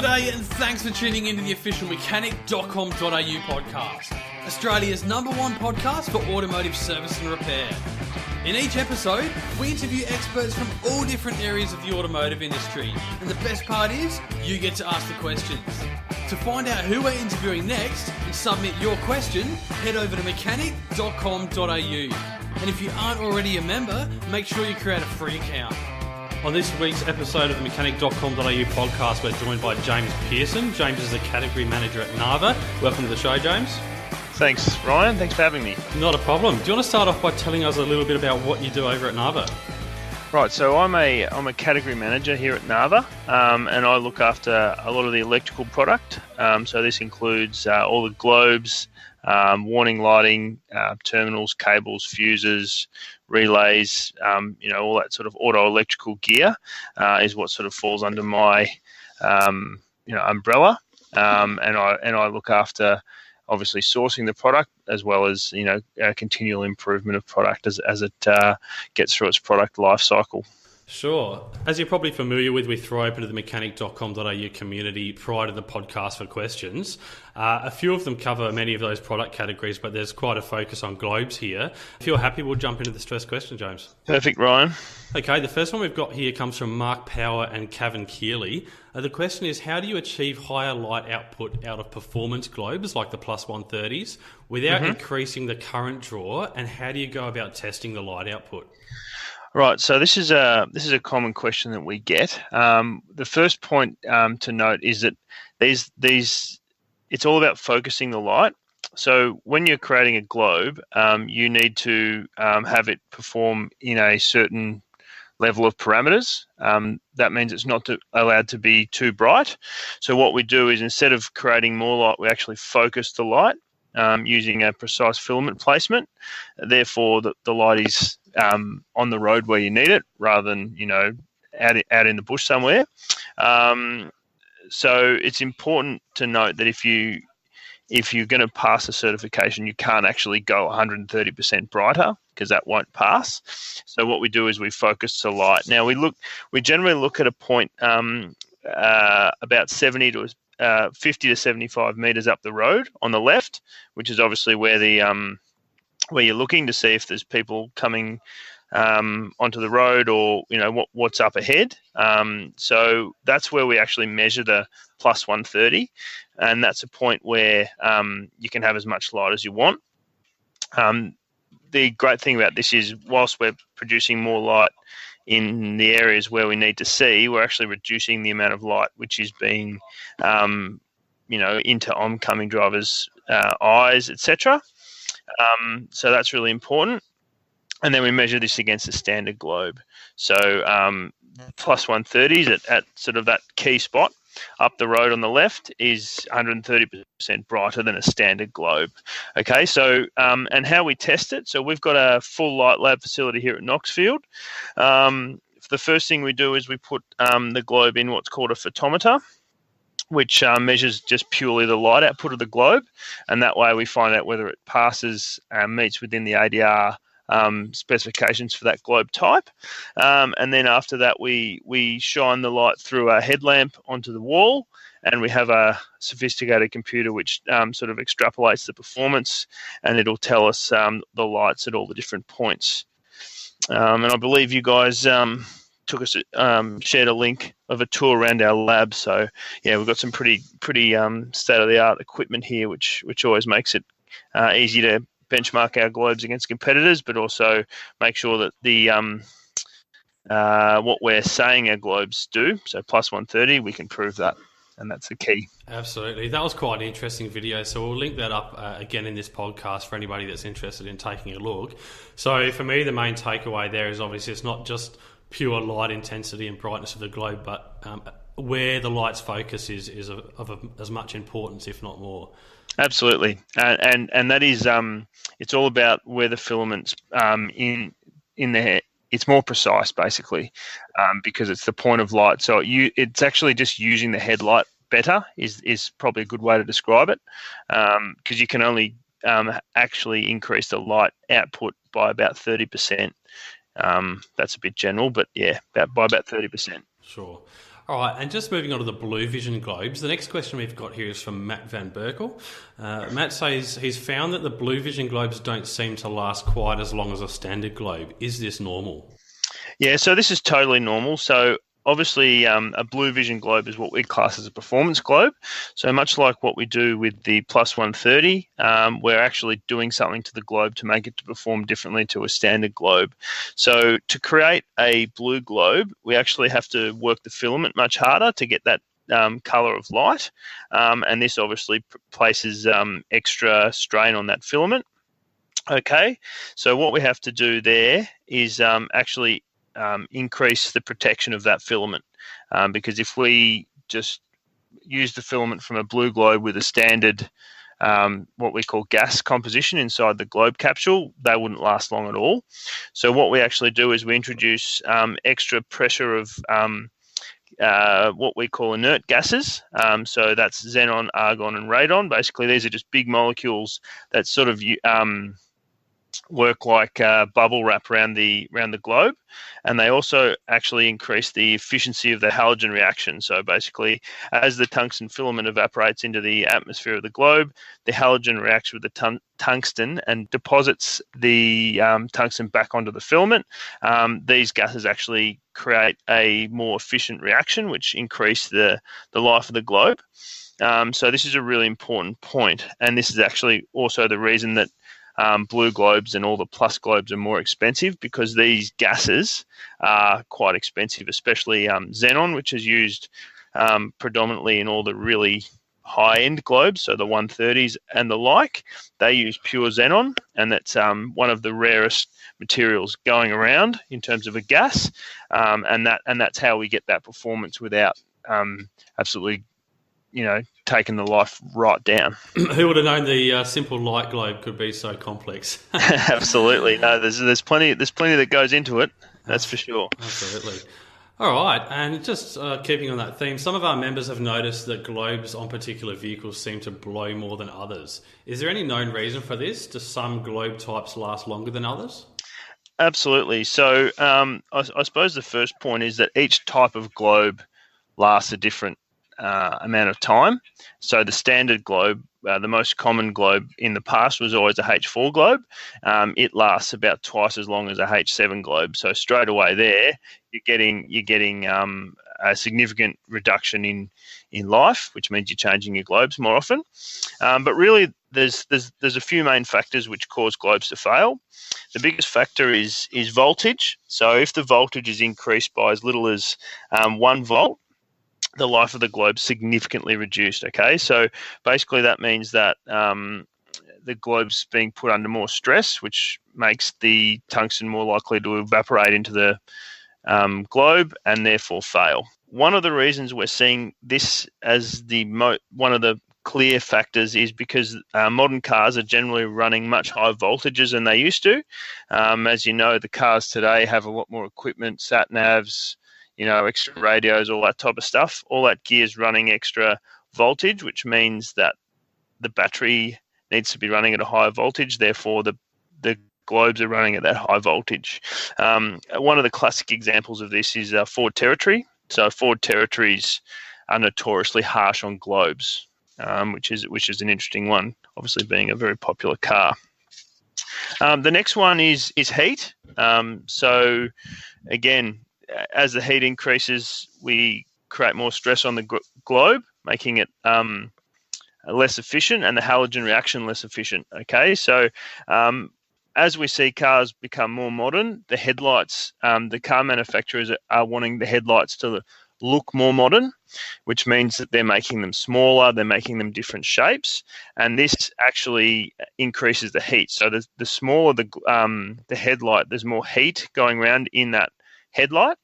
G'day and thanks for tuning into the official Mechanic.com.au podcast, Australia's #1 podcast for automotive service and repair. In each episode, we interview experts from all different areas of the automotive industry, and the best part is, you get to ask the questions. To find out who we're interviewing next and submit your question, head over to Mechanic.com.au. And if you aren't already a member, make sure you create a free account. On this week's episode of the Mechanic.com.au podcast, we're joined by James Pearson. James is the category manager at Narva. Welcome to the show, James. Thanks, Ryan. Thanks for having me. Not a problem. Do you want to start off by telling us a little bit about what you do over at Narva? Right, so I'm a category manager here at Narva, and I look after a lot of the electrical product. So this includes all the globes, warning lighting, terminals, cables, fuses, relays, all that sort of auto electrical gear is what sort of falls under my umbrella. And I look after obviously sourcing the product as well as continual improvement of product as it gets through its product life cycle. Sure. As you're probably familiar with, we throw open to the Mechanic.com.au community prior to the podcast for questions. A few of them cover many of those product categories, but there's quite a focus on globes here. If you're happy, we'll jump into the first question, James. Perfect, Ryan. Okay, the first one we've got here comes from Mark Power and Cavan Keeley. The question is, how do you achieve higher light output out of performance globes like the Plus 130s without increasing the current draw, and how do you go about testing the light output? Right, so this is a common question that we get. The first point to note is that it's all about focusing the light. So when you're creating a globe, you need to have it perform in a certain level of parameters. That means it's not allowed to be too bright. So what we do is, instead of creating more light, we actually focus the light using a precise filament placement. Therefore, the light is on the road where you need it, rather than out in the bush somewhere. So it's important to note that if you're going to pass a certification, you can't actually go 130% brighter, because that won't pass. So what we do is we focus the light. Now we generally look at a point about 50 to 75 meters up the road on the left, which is obviously where where you're looking to see if there's people coming onto the road, or what's up ahead. So that's where we actually measure the Plus 130, and that's a point where you can have as much light as you want. The great thing about this is, whilst we're producing more light in the areas where we need to see, we're actually reducing the amount of light which is being into oncoming drivers' eyes, etc. So that's really important. And then we measure this against a standard globe. So Plus 130s at sort of that key spot up the road on the left is 130% brighter than a standard globe. Okay, so and how we test it. So we've got a full light lab facility here at Knoxfield. The first thing we do is we put the globe in what's called a photometer, which measures just purely the light output of the globe, and that way we find out whether it passes, meets within the ADR specifications for that globe type. And then after that, we shine the light through a headlamp onto the wall, and we have a sophisticated computer which sort of extrapolates the performance, and it'll tell us the lights at all the different points. And I believe you guys shared a link of a tour around our lab. So yeah, we've got some pretty state-of-the-art equipment here, which always makes it easy to benchmark our globes against competitors, but also make sure that the what we're saying our globes do, so Plus 130, we can prove that, and that's the key. Absolutely. That was quite an interesting video, so we'll link that up again in this podcast for anybody that's interested in taking a look. So for me, the main takeaway there is obviously it's not just pure light intensity and brightness of the globe, but where the light's focus is of as much importance, if not more. Absolutely, and that is it's all about where the filaments in there. It's more precise, basically, because it's the point of light. So it's actually just using the headlight better is probably a good way to describe it, because you can only actually increase the light output by about 30%. That's a bit general, but yeah, by about 30%. Sure. All right, and just moving on to the Blue Vision globes, the next question we've got here is from Matt Van Berkel. Matt says he's found that the Blue Vision globes don't seem to last quite as long as a standard globe. Is this normal? Yeah, so this is totally normal. So obviously, a Blue Vision globe is what we class as a performance globe. So much like what we do with the plus 130, we're actually doing something to the globe to make it to perform differently to a standard globe. So to create a blue globe, we actually have to work the filament much harder to get that color of light, and this obviously places extra strain on that filament. Okay, so what we have to do there is actually increase the protection of that filament, because if we just use the filament from a blue globe with a standard what we call gas composition inside the globe capsule, they wouldn't last long at all. So what we actually do is we introduce extra pressure of what we call inert gases. So that's xenon, argon, and radon. Basically, these are just big molecules that sort of work like bubble wrap around the globe, and they also actually increase the efficiency of the halogen reaction. So basically, as the tungsten filament evaporates into the atmosphere of the globe, the halogen reacts with the tungsten and deposits the tungsten back onto the filament. These gases actually create a more efficient reaction, which increase the life of the globe. So this is a really important point, and this is actually also the reason that blue globes and all the plus globes are more expensive, because these gases are quite expensive, especially xenon, which is used predominantly in all the really high-end globes, so the 130s and the like. They use pure xenon, and that's one of the rarest materials going around in terms of a gas, and that's how we get that performance without absolutely taking the life right down. Who would have known the simple light globe could be so complex? Absolutely. No, there's plenty that goes into it, that's for sure. Absolutely. All right, and just keeping on that theme, some of our members have noticed that globes on particular vehicles seem to blow more than others. Is there any known reason for this? Do some globe types last longer than others? Absolutely. So I suppose the first point is that each type of globe lasts a different amount of time. So the standard globe, the most common globe in the past, was always a H4 globe. It lasts about twice as long as a H7 globe. So straight away there, you're getting a significant reduction in life, which means you're changing your globes more often. But really, there's a few main factors which cause globes to fail. The biggest factor is voltage. So if the voltage is increased by as little as 1 volt, the life of the globe significantly reduced. Okay, so basically that means that the globe's being put under more stress, which makes the tungsten more likely to evaporate into the globe and therefore fail. One of the reasons we're seeing this as one of the clear factors is because modern cars are generally running much higher voltages than they used to. As you know, the cars today have a lot more equipment, sat navs, extra radios, all that type of stuff. All that gear is running extra voltage, which means that the battery needs to be running at a higher voltage. Therefore, the globes are running at that high voltage. One of the classic examples of this is Ford Territory. So Ford Territories are notoriously harsh on globes, which is an interesting one, obviously being a very popular car. The next one is heat. So again, as the heat increases, we create more stress on the globe, making it less efficient, and the halogen reaction less efficient. Okay, so as we see cars become more modern, the headlights, the car manufacturers are wanting the headlights to look more modern, which means that they're making them smaller, they're making them different shapes, and this actually increases the heat. So the smaller the headlight, there's more heat going around in that headlight,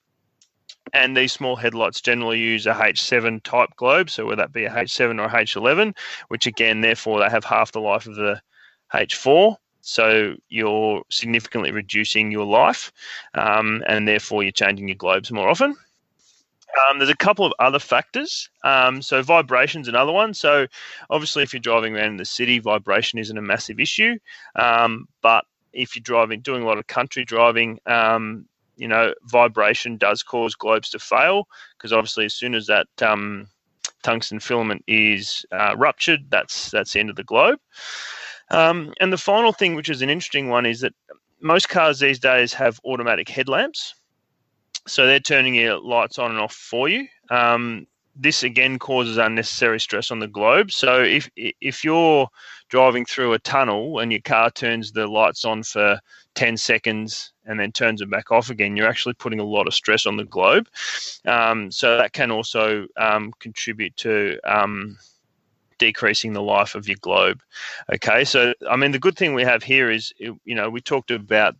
and these small headlights generally use a H7 type globe, so whether that be a H7 or a H11, which again, therefore, they have half the life of the H4, so you're significantly reducing your life, and therefore you're changing your globes more often. There's a couple of other factors. So vibration's another one. So obviously if you're driving around in the city, vibration isn't a massive issue, but if you're doing a lot of country driving, vibration does cause globes to fail, because obviously as soon as that tungsten filament is ruptured, that's the end of the globe. And the final thing, which is an interesting one, is that most cars these days have automatic headlamps. So they're turning your lights on and off for you. This again causes unnecessary stress on the globe. So if you're driving through a tunnel and your car turns the lights on for 10 seconds and then turns it back off again, you're actually putting a lot of stress on the globe. So that can also contribute to decreasing the life of your globe. Okay, so I mean, the good thing we have here is, we talked about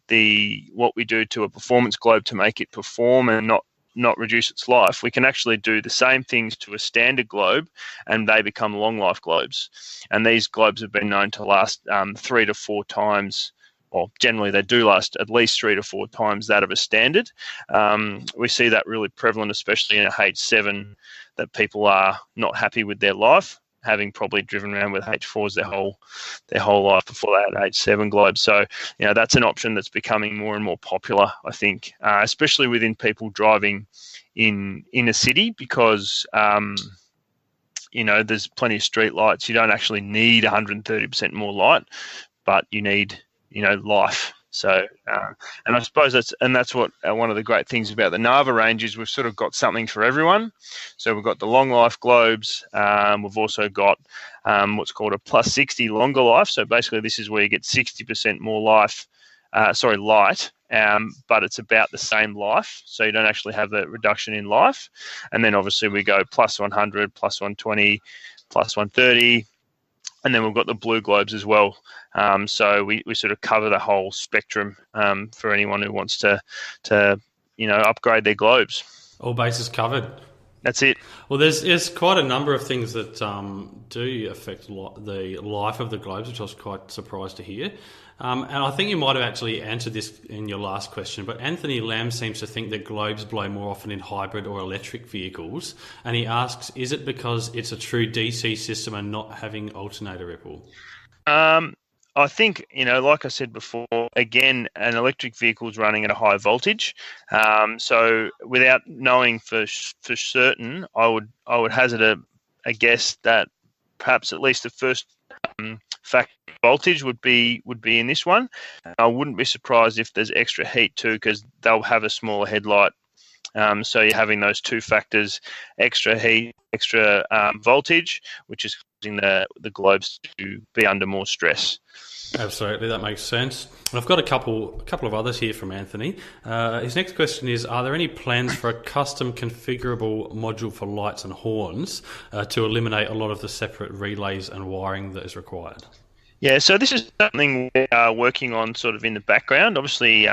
what we do to a performance globe to make it perform and not reduce its life. We can actually do the same things to a standard globe, and they become long life globes. And these globes have been known to last 3 to 4 times. Well, generally they do last at least 3 to 4 times that of a standard. We see that really prevalent, especially in a H7, that people are not happy with their life, having probably driven around with H4's their whole life before they had H7 globes. So, that's an option that's becoming more and more popular, I think, especially within people driving in a city, because, there's plenty of street lights. You don't actually need 130% more light, but you need, life. So, and I suppose that's what one of the great things about the Narva range is. We've sort of got something for everyone. So we've got the long life globes. We've also got what's called a plus 60 longer life. So basically, this is where you get 60% more light, but it's about the same life. So you don't actually have the reduction in life. And then obviously we go plus 100, plus 120, plus 130. And then we've got the blue globes as well. So we sort of cover the whole spectrum for anyone who wants to upgrade their globes. All bases covered. That's it. Well, there's quite a number of things that do affect the life of the globes, which I was quite surprised to hear. And I think you might have actually answered this in your last question, but Anthony Lamb seems to think that globes blow more often in hybrid or electric vehicles. And he asks, is it because it's a true DC system and not having alternator ripple? I think, like I said before, again, an electric vehicle is running at a high voltage. So without knowing for certain, I would hazard a guess that perhaps at least the first factor voltage would be in this one. I wouldn't be surprised if there's extra heat too, because they'll have a smaller headlight. So you're having those two factors, extra heat, extra voltage, which is causing the globes to be under more stress. Absolutely, that makes sense. And I've got a couple of others here from Anthony. His next question is, are there any plans for a custom configurable module for lights and horns to eliminate a lot of the separate relays and wiring that is required? Yeah, so this is something we are working on sort of in the background. Obviously,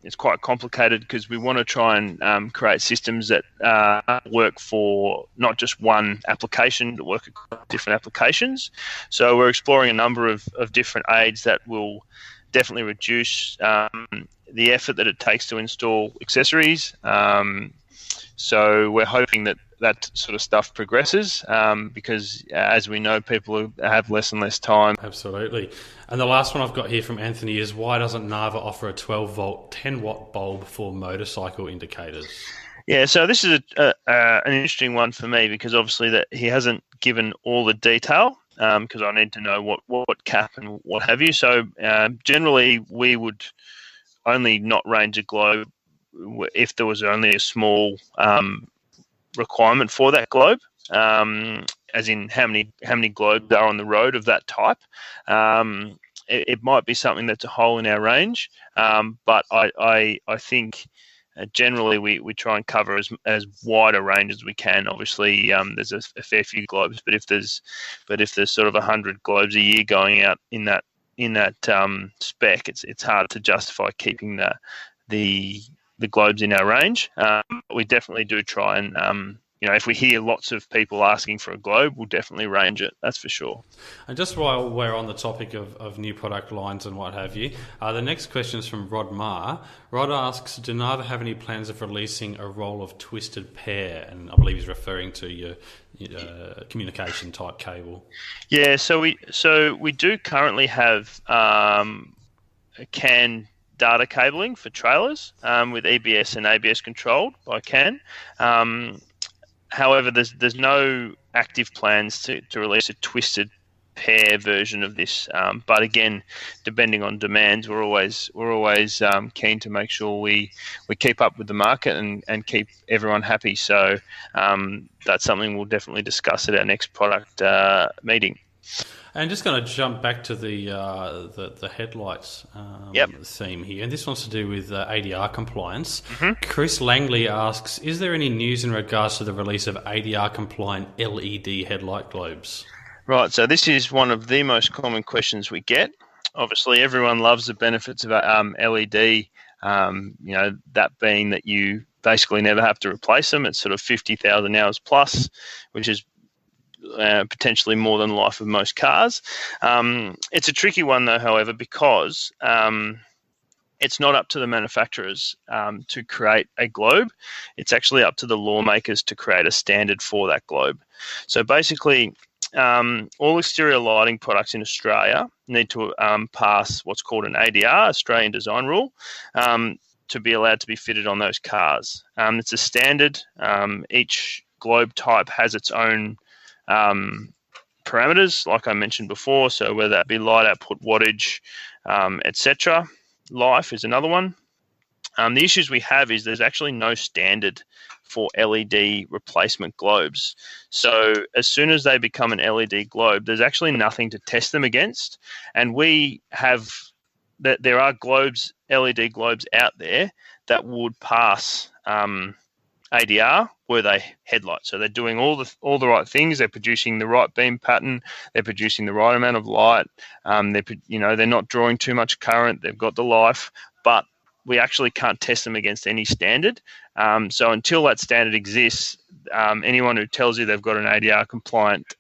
it's quite complicated because we want to try and create systems that work for not just one application, but work across different applications. So we're exploring a number of different aids that will definitely reduce the effort that it takes to install accessories. So we're hoping that sort of stuff progresses because, as we know, people have less and less time. Absolutely. And the last one I've got here from Anthony is, why doesn't Narva offer a 12-volt, 10-watt bulb for motorcycle indicators? Yeah, so this is an interesting one for me, because obviously that he hasn't given all the detail, because I need to know what cap and what have you. So generally we would only not range a globe if there was only a small requirement for that globe, as in how many globes are on the road of that type. It might be something that's a hole in our range, but I think generally we try and cover as wide a range as we can. Obviously, there's a fair few globes, but if there's sort of 100 globes a year going out in that spec, it's hard to justify keeping the globes in our range. We definitely do try and, if we hear lots of people asking for a globe, we'll definitely range it, that's for sure. And just while we're on the topic of new product lines and what have you, the next question is from Rod Marr. Rod asks, do Narva have any plans of releasing a roll of twisted pair? And I believe he's referring to your communication type cable. Yeah, so we do currently have CAN data cabling for trailers with EBS and ABS controlled by CAN. However, there's no active plans to release a twisted pair version of this. But again, depending on demands, we're always keen to make sure we keep up with the market and keep everyone happy. So that's something we'll definitely discuss at our next product meeting. And just going to jump back to the headlights theme here, and this wants to do with ADR compliance. Chris Langley asks, is there any news in regards to the release of ADR compliant LED headlight globes? Right, so this is one of the most common questions we get. Obviously, everyone loves the benefits of LED, that being that you basically never have to replace them. It's sort of 50,000 hours plus, which is potentially more than the life of most cars. It's a tricky one, though, however, because it's not up to the manufacturers to create a globe. It's actually up to the lawmakers to create a standard for that globe. So basically, all exterior lighting products in Australia need to pass what's called an ADR, Australian Design Rule, to be allowed to be fitted on those cars. It's a standard. Each globe type has its own parameters, like I mentioned before. So whether that be light output, wattage, etc. Life is another one. The issues we have is there's actually no standard for LED replacement globes. So as soon as they become an LED globe, there's actually nothing to test them against. And we have that there are globes, LED globes out there that would pass ADR were they headlights. So they're doing all the right things. They're producing the right beam pattern. They're producing the right amount of light. They're not drawing too much current. They've got the life, but we actually can't test them against any standard. So until that standard exists, anyone who tells you they've got an ADR compliant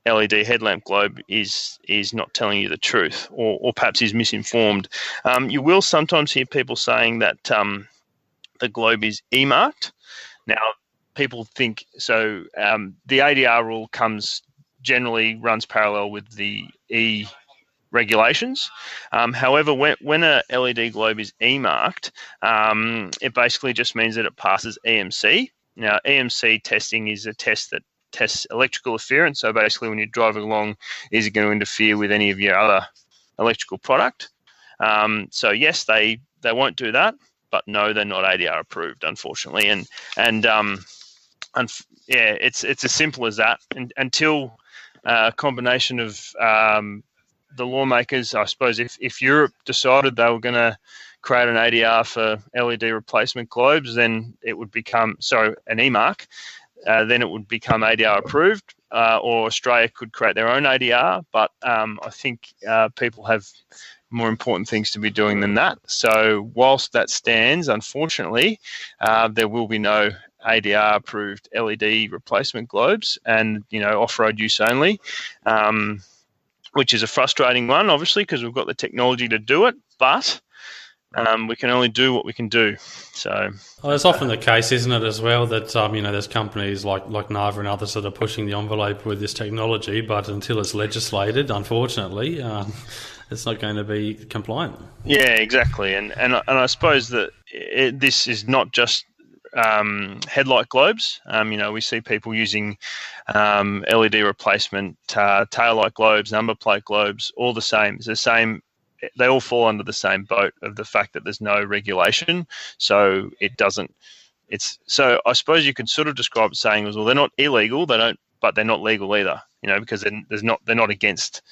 LED headlamp globe is not telling you the truth, or perhaps is misinformed. You will sometimes hear people saying that the globe is E-marked. Now, people think so. The ADR rule generally runs parallel with the E regulations. However, when a LED globe is E-marked, it basically just means that it passes EMC. Now, EMC testing is a test that tests electrical interference. So basically, when you're driving along, is it going to interfere with any of your other electrical product? So yes, they won't do that, but no, they're not ADR approved, unfortunately. It's as simple as that. Until a combination of the lawmakers, I suppose, if Europe decided they were going to create an ADR for LED replacement globes, then it would become an E-mark. Then it would become ADR approved, or Australia could create their own ADR. But I think people have more important things to be doing than that. So whilst that stands, unfortunately, there will be no ADR approved LED replacement globes, and off-road use only, which is a frustrating one, obviously, because we've got the technology to do it, but we can only do what we can do. So, it's often the case, isn't it, as well, that there's companies like Narva and others that are pushing the envelope with this technology, but until it's legislated, unfortunately, it's not going to be compliant. Yeah, exactly, and I suppose that this is not just headlight globes. We see people using LED replacement taillight globes, number plate globes, all the same. It's the same. They all fall under the same boat of the fact that there's no regulation, so it doesn't. So I suppose you could sort of describe it saying, well, they're not illegal, but they're not legal either. Because they're not against.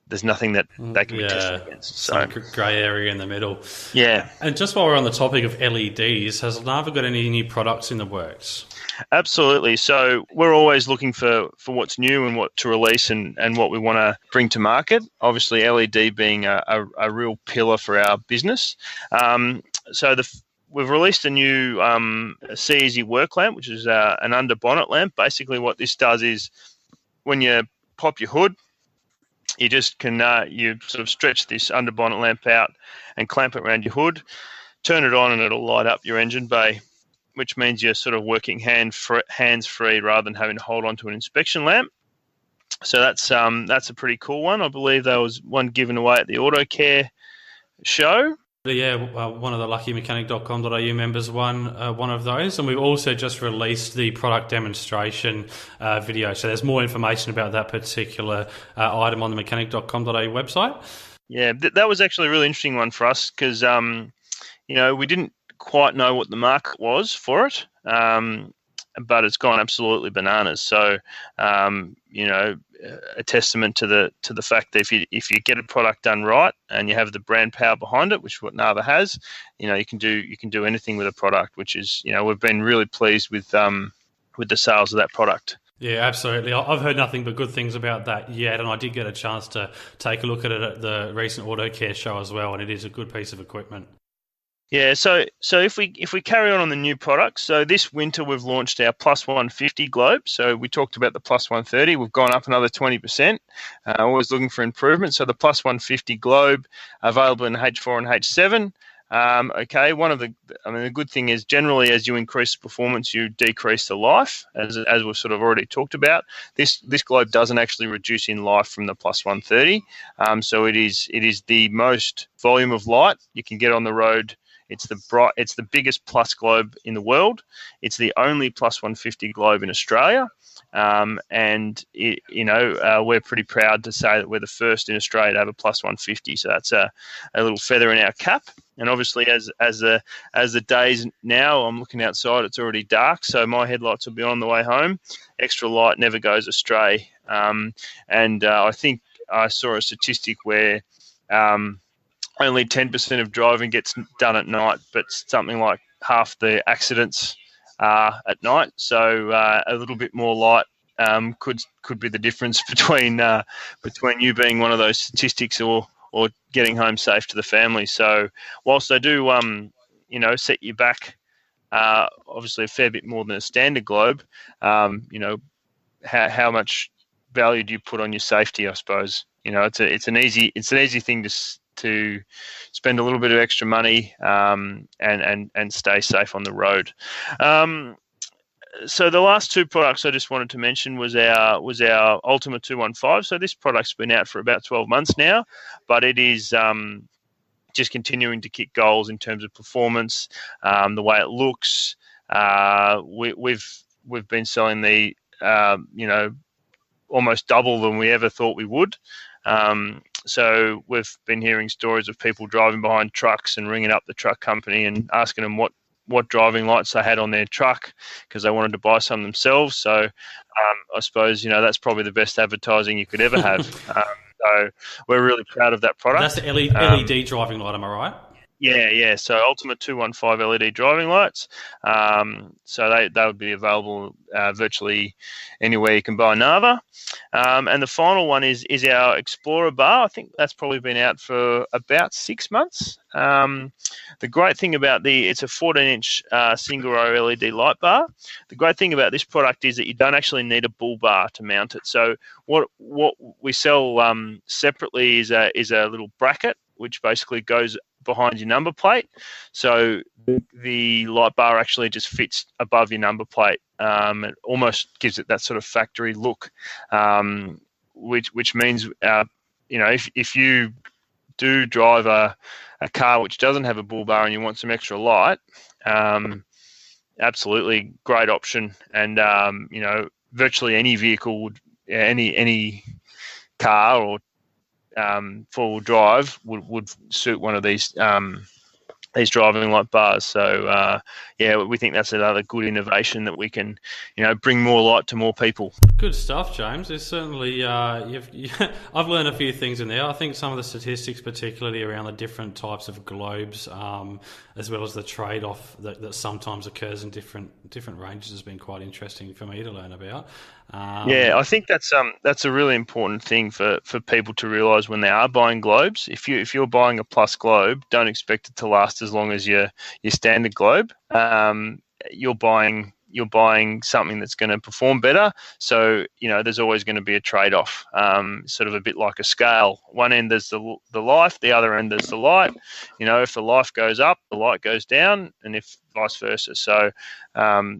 There's nothing that they can be tested against. So grey area in the middle. Yeah. And just while we're on the topic of LEDs, has Narva got any new products in the works? Absolutely. So we're always looking for what's new and what to release and what we want to bring to market. Obviously, LED being a real pillar for our business. We've released a new C-Easy work lamp, which is an under bonnet lamp. Basically, what this does is when you pop your hood, you just can you sort of stretch this under bonnet lamp out and clamp it around your hood, turn it on, and it'll light up your engine bay, which means you're sort of working hands-free rather than having to hold on to an inspection lamp. So that's a pretty cool one. I believe there was one given away at the Auto Care show. Yeah, one of the lucky Mechanic.com.au members won one of those, and we've also just released the product demonstration video. So there's more information about that particular item on the Mechanic.com.au website. Yeah, that was actually a really interesting one for us because we didn't quite know what the market was for it, but it's gone absolutely bananas. So a testament to the fact that if you get a product done right and you have the brand power behind it, which is what Narva has, you can do anything with a product, which is we've been really pleased with the sales of that product. Yeah, absolutely. I've heard nothing but good things about that yet, and I did get a chance to take a look at it at the recent Auto Care show as well, and it is a good piece of equipment. Yeah, so if we carry on the new products, so this winter we've launched our Plus 150 Globe. So we talked about the Plus 130, we've gone up another 20%. Always looking for improvement. So the Plus 150 Globe available in H4 and H7. The good thing is generally as you increase the performance, you decrease the life, as we've sort of already talked about. This Globe doesn't actually reduce in life from the Plus 130. So it is the most volume of light you can get on the road. It's the biggest Plus Globe in the world. It's the only Plus 150 Globe in Australia. We're pretty proud to say that we're the first in Australia to have a Plus 150. So that's a little feather in our cap. And obviously, as the days now, I'm looking outside. It's already dark, so my headlights will be on the way home. Extra light never goes astray. I think I saw a statistic where only 10% of driving gets done at night, but something like half the accidents are at night. So a little bit more light could be the difference between you being one of those statistics or getting home safe to the family. So whilst they do set you back obviously a fair bit more than a standard Globe, how much value do you put on your safety? I suppose it's an easy thing to spend a little bit of extra money and stay safe on the road. So the last two products I just wanted to mention was our Ultima 215. So this product's been out for about 12 months now, but it is just continuing to kick goals in terms of performance, the way it looks. We've been selling the almost double than we ever thought we would. So we've been hearing stories of people driving behind trucks and ringing up the truck company and asking them what driving lights they had on their truck because they wanted to buy some themselves. So I suppose, that's probably the best advertising you could ever have. So we're really proud of that product. That's the LED driving light, am I right? Yeah. So Ultima 215 LED driving lights. So they would be available virtually anywhere you can buy Narva. And the final one is our Explorer bar. I think that's probably been out for about 6 months. The great thing about it's a 14-inch single row LED light bar. The great thing about this product is that you don't actually need a bull bar to mount it. So what we sell separately is a little bracket which basically goes behind your number plate. So the light bar actually just fits above your number plate. It almost gives it that sort of factory look, which means, if you do drive a car which doesn't have a bull bar and you want some extra light, absolutely great option. And, virtually any vehicle would, any car or four-wheel drive would suit one of these driving light bars. So we think that's another good innovation that we can bring more light to more people. Good stuff, James. There's certainly I've learned a few things in there. I think some of the statistics, particularly around the different types of globes, as well as the trade-off that sometimes occurs in different ranges, has been quite interesting for me to learn about. I think that's a really important thing for people to realise when they are buying globes. If you're buying a Plus Globe, don't expect it to last as long as your standard Globe. You're buying something that's going to perform better. So, there's always going to be a trade-off, sort of a bit like a scale. One end there's the life, the other end there's the light. If the life goes up, the light goes down, and if vice versa. So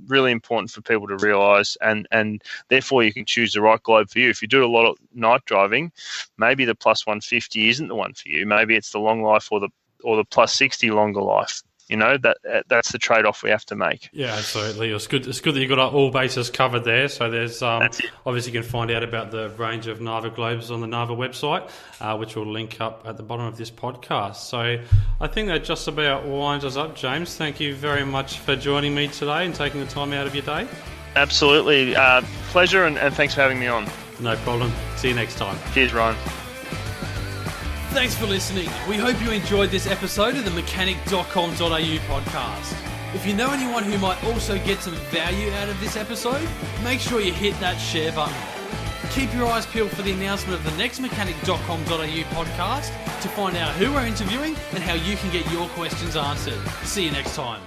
really important for people to realise, and therefore you can choose the right globe for you. If you do a lot of night driving, maybe the Plus 150 isn't the one for you. Maybe it's the long life or the the plus 60 longer life. That's the trade-off we have to make. Yeah, absolutely. It's good that you've got all bases covered there. So there's obviously you can find out about the range of Narva globes on the Narva website, which will link up at the bottom of this podcast. So I think that just about winds us up, James. Thank you very much for joining me today and taking the time out of your day. Absolutely. Pleasure, and thanks for having me on. No problem. See you next time. Cheers, Ryan. Thanks for listening. We hope you enjoyed this episode of the Mechanic.com.au podcast. If you know anyone who might also get some value out of this episode, make sure you hit that share button. Keep your eyes peeled for the announcement of the next Mechanic.com.au podcast to find out who we're interviewing and how you can get your questions answered. See you next time.